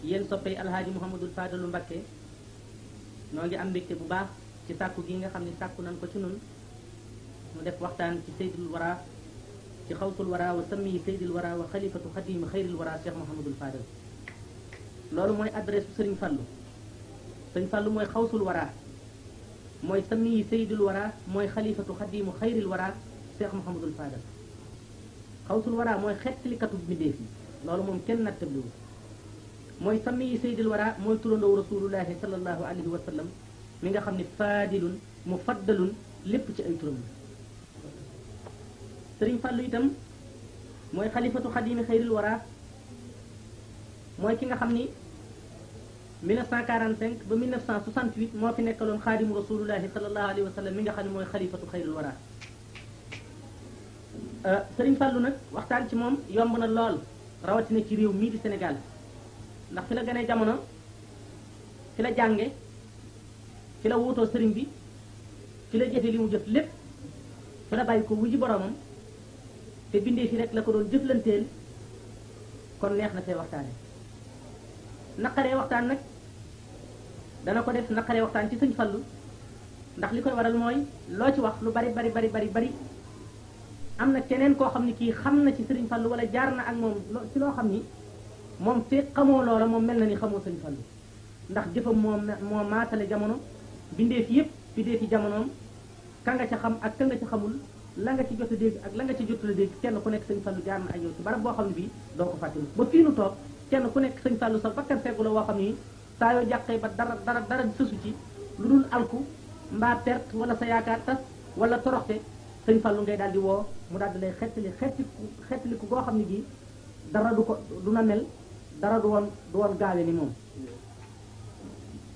yéen soppey alhaaji Mouhamadul Fadalu Mbakke noo ngi am mbégte bu baax ci sàkku gi nga xam ne sàkku nan ko ci nun mu def waxtaan ci saydul wara ci xawsul wara wa sammi saydul wara wa xalifatu xadimi xayril wara Cheikh Mouhamadul Fadal loolu mooy adresse bu Sëriñ Fallu Sëriñ Fallu mooy xawsul wara mooy sammi saydul wara mooy xalifatu xadimu xayril wara Cheikh Mouhamadul Fadal xawsul wara mooy xettlikatu mbindéef yi loolu moom kenn nattabliwu mooy sammi yi saydil wara mooy turandoo rasulullahi sallallahu alayhi wa sallam mi nga xam ne faadilun mufaddalun lépp ci ay turam Sëriñ Fallu itam mooy xalifatu xadimi xayril wara mooy ki nga xam ni 1945 ba 1968 moo fi nekkaloon xaadimu rasulullahi sallallahu alayhi wa sallam mi nga xam ne mooy xalifatu xayril wara Sëriñ Fallu nag waxtaan ci moom yomb na lool rawatina ci réew mii di Sénégal ndax fi la gënee jamono fi la jànge fi la wuutoo sëriñ bi fi la jëfe li mu jëf lépp fi la bàyyi ko wuji boromam te bindee fi rek la ko doon jëflanteel kon neex na fee waxtaane naqaree waxtaan nag dana ko def naqaree waxtaan ci Sëriñ Fallu ndax li koy waral mooy loo ci wax lu bari bari am na keneen koo xam ni kii xam na ci Sëriñ Fallu wala jaar na ak moom ci loo xam ni moom fekk xamoo loola moom mel na ni xamoo Sëriñ Fallu ndax jëfam moo maatale jamono bindeef yëpp bindeef yi jamonoom ka nga ca xam ak ka nga ca xamul la nga ci jot a dégg ak la nga ci jotul a dégg kenn ku nekk Sëriñ Fallu jaar na ak yow ci barab boo xam ne bii doo ko fàttali ba fii nu toog kenn ku nekk Sëriñ Fallu sa bakkan feggu la woo xam ni saa yoo jàqee ba dara sësu ci lu dul alku mbaa perte wala sa yaakaar tas wala toroxte Sëriñ Fallu ngay daal di woo mu daal di lay xettali ku goo xam ne bii dara du na mel dara du woon gaawe ni moom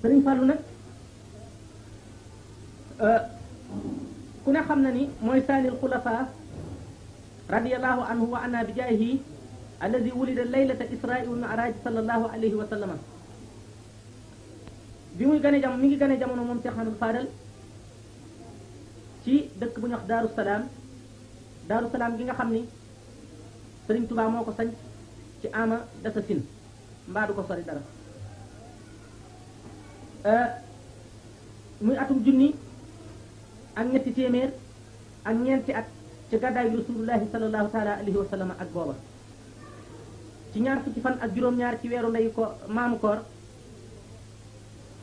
Sëriñ Fallu nag ku ne xam na ni mooy saanil xulafa radiyallahu anhu wa anna bi jaayihi alladi wulida laylata isra'i wal mi'raj sallallahu alayhi wa sallama bi muy gane jamono mi ngi gane jamono moom Cheikh Ahmadou Fadal ci dëkk bu ñuy wax Daaru Salaam gi nga xam ni Sëriñ Tuubaa moo ko sañ ci ama dasa sin mbaa du ko sori dara muy atum junni ak ñetti téeméer ak ñeenti at ci gàddaayu rasulullahi sallallahu taala alayhi wa sallam ak booba ci ñaar fukki fan ak juróom-ñaar ci weeru ndeyu koor maamu koor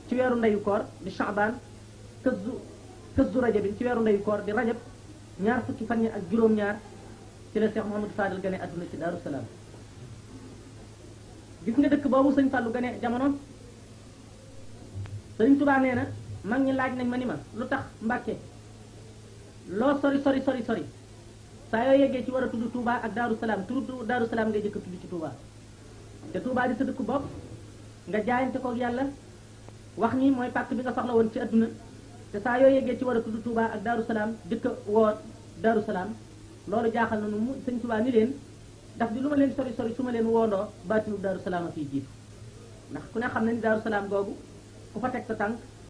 ci weeru ndeyu koor di Shaabaan këzu rajabin ci weeru ndeyu koor di rajab ñaar fukki fan yi ak juróom-ñaar ci la Cheikh Mouhamadou Fadal gane adduna ci Daaru Salaam gis nga dëkk boobu Sëriñ Fallu gane jamono Sëriñ Tuubaa nee na mag ñi laaj nañ ma ni ma lu tax Mbàkke loo sori saa yoo yeggee ci war a tudd Touba ak Daaru Salaam tudd Daaru Salaam ngay jëkk a tudd ci Touba te Touba di sa dëkk bopp nga jaayante ko yàlla wax ni mooy pàkk bi nga soxla woon ci adduna te saa yoo yeggee ci war a tudd Touba ak Daaru Salaam jëkk a woo Daaru Salaam loolu jaaxal na nu mu Sëriñ Tuubaa ni leen daf di lu ma leen sori su ma leen woondoo baatinu Daaru Salaam a fiy jiitu ndax ku ne xam na ni Daaru Salaam googu ku fa teg sa tànk